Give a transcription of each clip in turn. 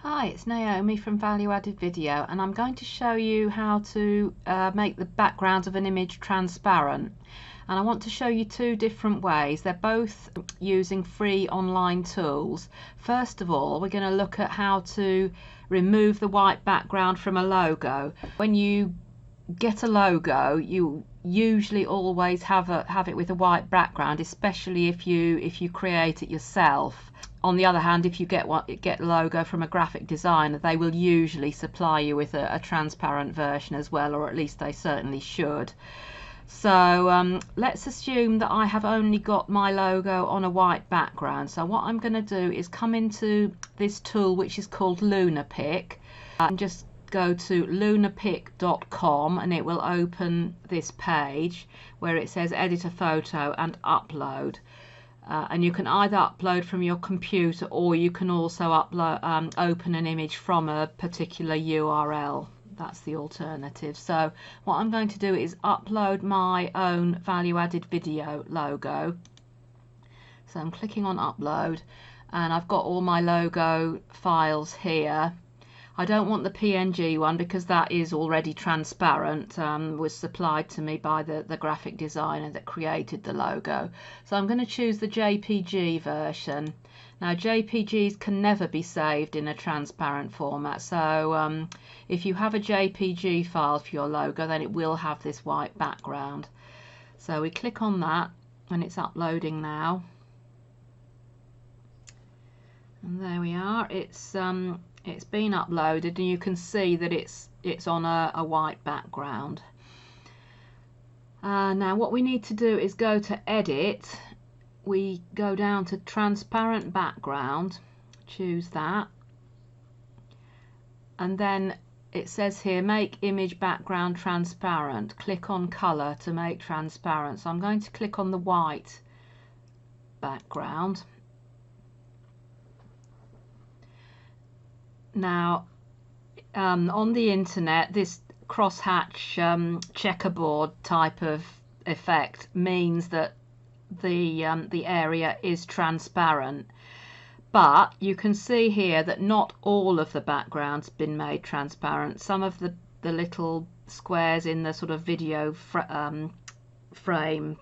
Hi, it's Naomi from Value Added Video, and I'm going to show you how to make the background of an image transparent. And I want to show you two different ways. They're both using free online tools. First of all, we're going to look at how to remove the white background from a logo. When you get a logo, you usually always have it with a white background, especially if you create it yourself. On the other hand, if you get a logo from a graphic designer, they will usually supply you with a transparent version as well, or at least they certainly should. So let's assume that I have only got my logo on a white background. So what I'm going to do is come into this tool which is called Lunapic, and just go to lunapic.com, and it will open this page where it says edit a photo and upload. And you can either upload from your computer, or you can also upload, open an image from a particular URL. That's the alternative. So what I'm going to do is upload my own Value Added Video logo. So I'm clicking on upload, and I've got all my logo files here. I don't want the PNG one because that is already transparent, was supplied to me by the graphic designer that created the logo. So I'm going to choose the JPG version. Now JPGs can never be saved in a transparent format, so if you have a JPG file for your logo, then it will have this white background. So we click on that, and it's uploading now. And there we are. It's been uploaded, and you can see that it's on a white background. Now what we need to do is go to edit. We go down to transparent background, choose that, and then it says here make image background transparent. Click on color to make transparent. So I'm going to click on the white background. Now on the internet, this crosshatch checkerboard type of effect means that the area is transparent, but you can see here that not all of the background's been made transparent. Some of the little squares in the sort of video frame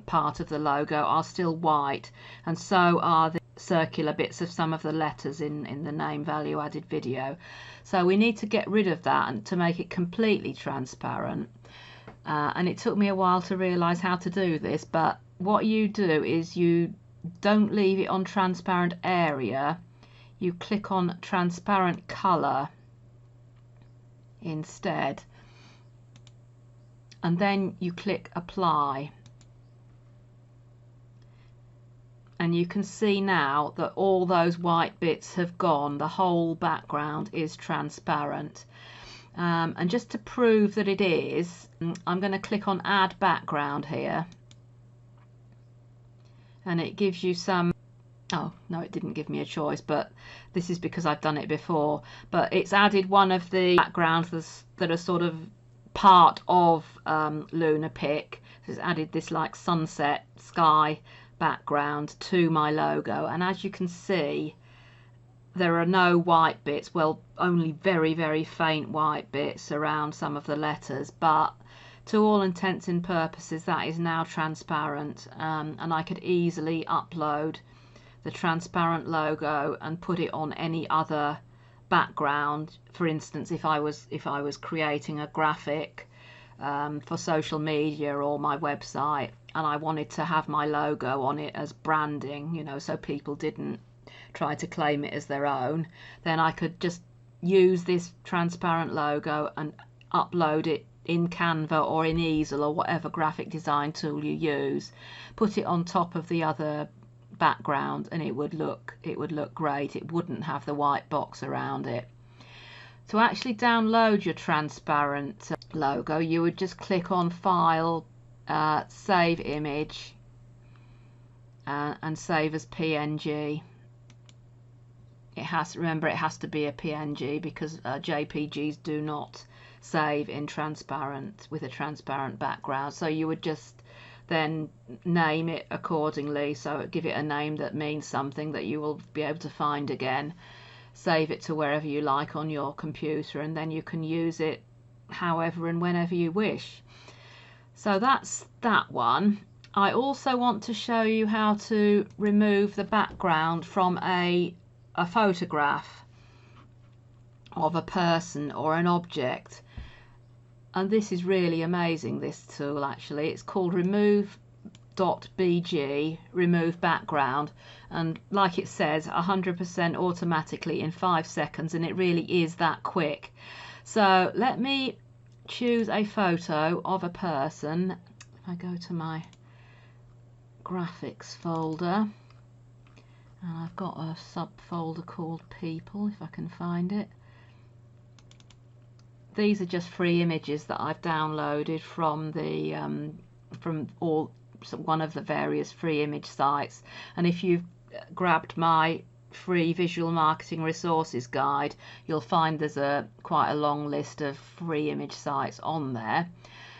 part of the logo are still white, and so are the circular bits of some of the letters in the name Value Added Video. So we need to get rid of that and to make it completely transparent, and it took me a while to realize how to do this, but what you do is you don't leave it on transparent area, you click on transparent color instead, and then you click apply. And you can see now that all those white bits have gone. The whole background is transparent. And just to prove that it is, I'm going to click on add background here. And it gives you some, oh no, it didn't give me a choice, but this is because I've done it before. But it's added one of the backgrounds that are sort of part of Lunapic. So it's added this like sunset sky background to my logo, and as you can see, there are no white bits, well, only very, very faint white bits around some of the letters, but to all intents and purposes that is now transparent, and I could easily upload the transparent logo and put it on any other background. For instance, if I was creating a graphic for social media or my website, and I wanted to have my logo on it as branding, you know, so people didn't try to claim it as their own, then I could just use this transparent logo and upload it in Canva or in Easel or whatever graphic design tool you use, put it on top of the other background, and it would look great. It wouldn't have the white box around it. To actually download your transparent logo, you would just click on File, Save Image, and save as PNG. Remember, it has to be a PNG because JPGs do not save in transparent with a transparent background. So you would just then name it accordingly, so give it a name that means something that you will be able to find again. save it to wherever you like on your computer, and then you can use it however and whenever you wish. So that's that one. I also want to show you how to remove the background from a photograph of a person or an object, and this is really amazing, this tool actually. It's called remove.bg, remove background, and like it says, 100% automatically in 5 seconds, and it really is that quick. So let me choose a photo of a person. If I go to my graphics folder, and I've got a subfolder called people, if I can find it. These are just free images that I've downloaded from the one of the various free image sites, and if you've grabbed my free visual marketing resources guide, you'll find there's quite a long list of free image sites on there.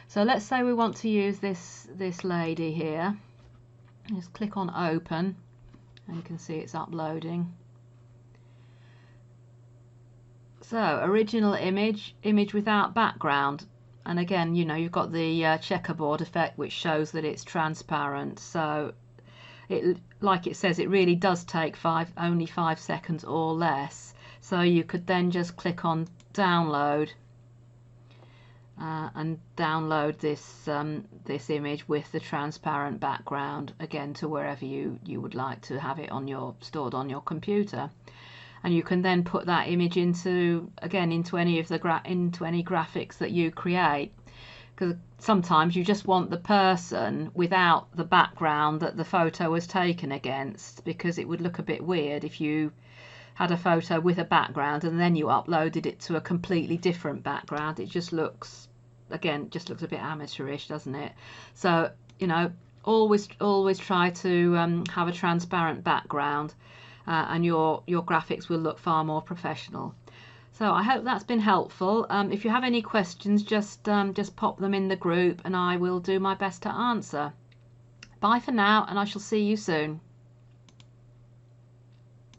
So let's say we want to use this lady here. Just click on open, and you can see it's uploading. So original image without background, and again, you know, you've got the checkerboard effect, which shows that it's transparent. So it, like it says, it really does take only 5 seconds or less. So you could then just click on download and download this image with the transparent background, again, to wherever you would like to have it stored on your computer. And you can then put that image into any of the into any graphics that you create, because sometimes you just want the person without the background that the photo was taken against, because it would look a bit weird if you had a photo with a background and then you uploaded it to a completely different background. It just looks, again, just looks a bit amateurish, doesn't it? So, you know, always try to have a transparent background, and your graphics will look far more professional. So I hope that's been helpful. If you have any questions, just pop them in the group and I will do my best to answer. Bye for now, and I shall see you soon.